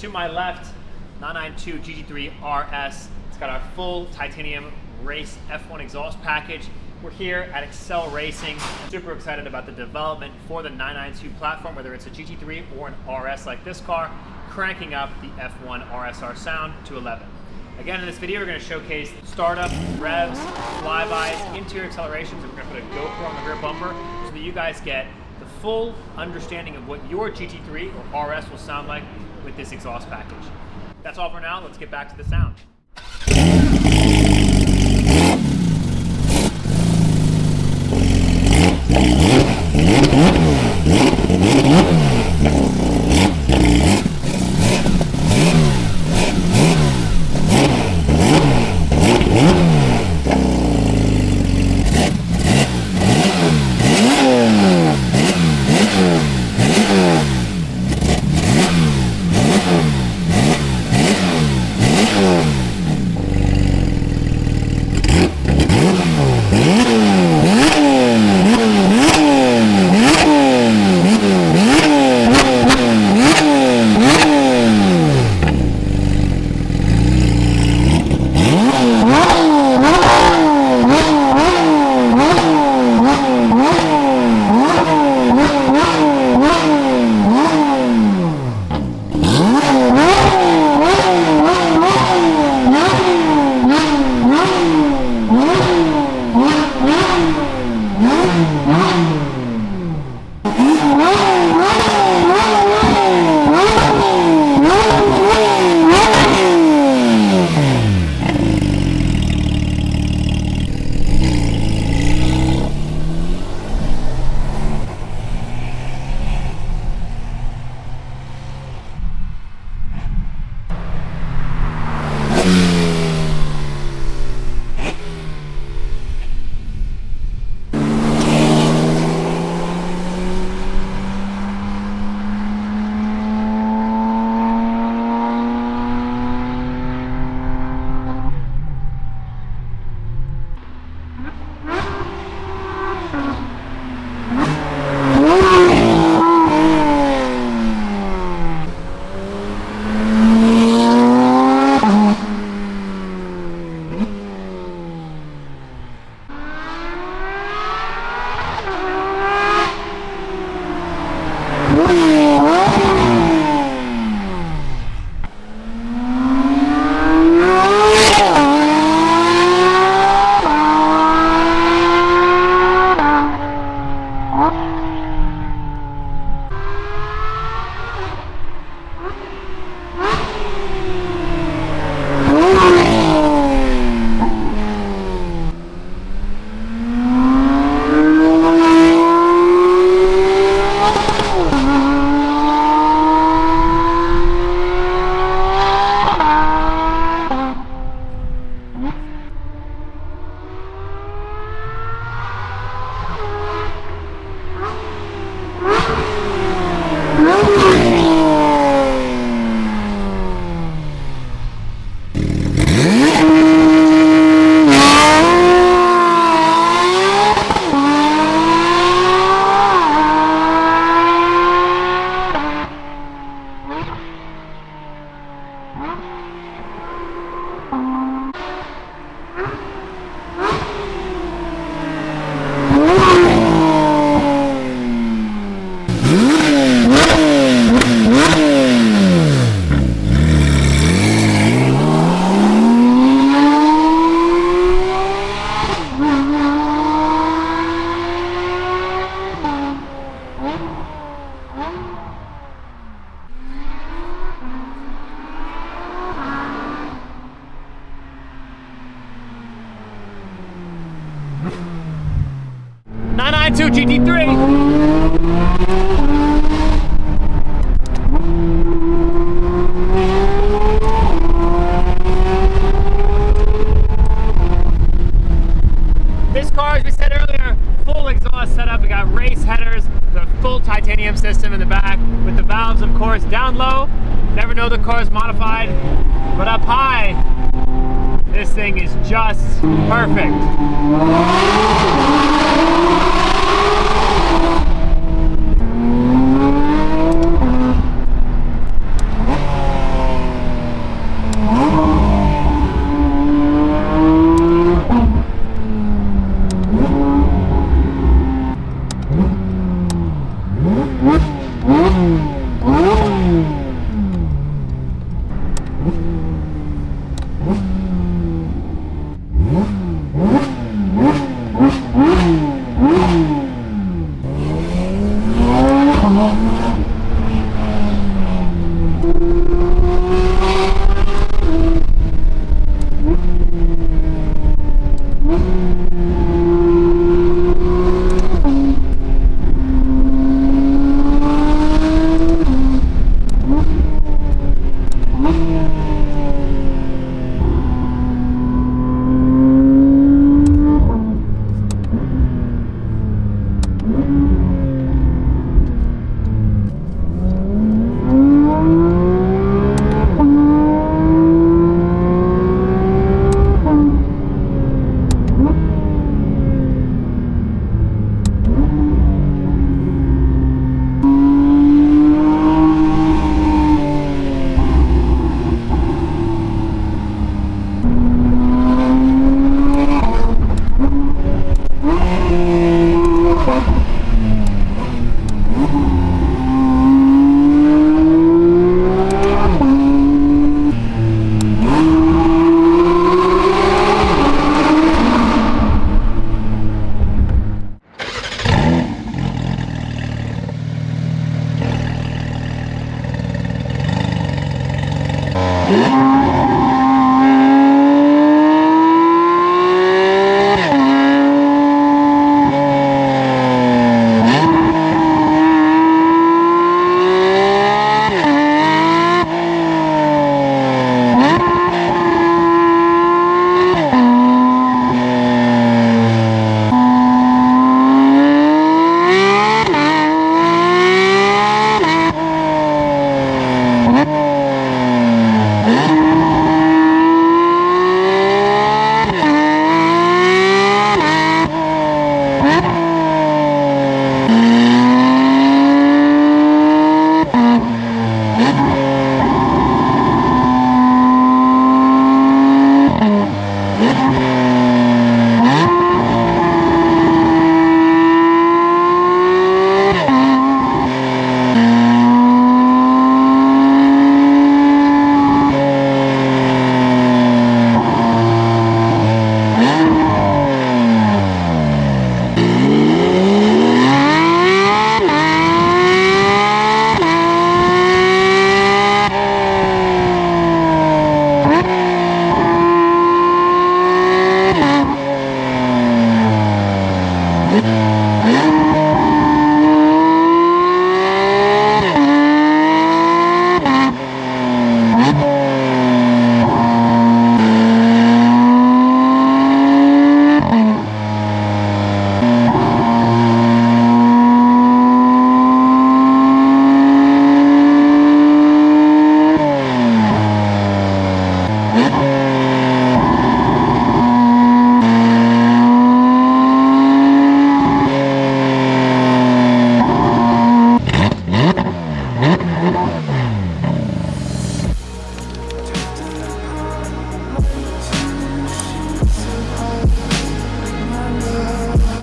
To my left, 992 GT3RS. It's got our full titanium race F1 exhaust package. We're here at Excel Racing. Super excited about the development for the 992 platform, whether it's a GT3 or an RS like this car, cranking up the F1 RSR sound to 11. Again, in this video, we're going to showcase startup, revs, flybys, interior accelerations, and we're going to put a GoPro on the rear bumper so that you guys get the full understanding of what your GT3 or RS will sound like with this exhaust package. That's all for now. Let's get back to the sound. GT3. This car, as we said earlier, full exhaust setup. We got race headers, the full titanium system in the back with the valves, of course, down low. Never know the car's modified, but up high, this thing is just perfect. Yeah.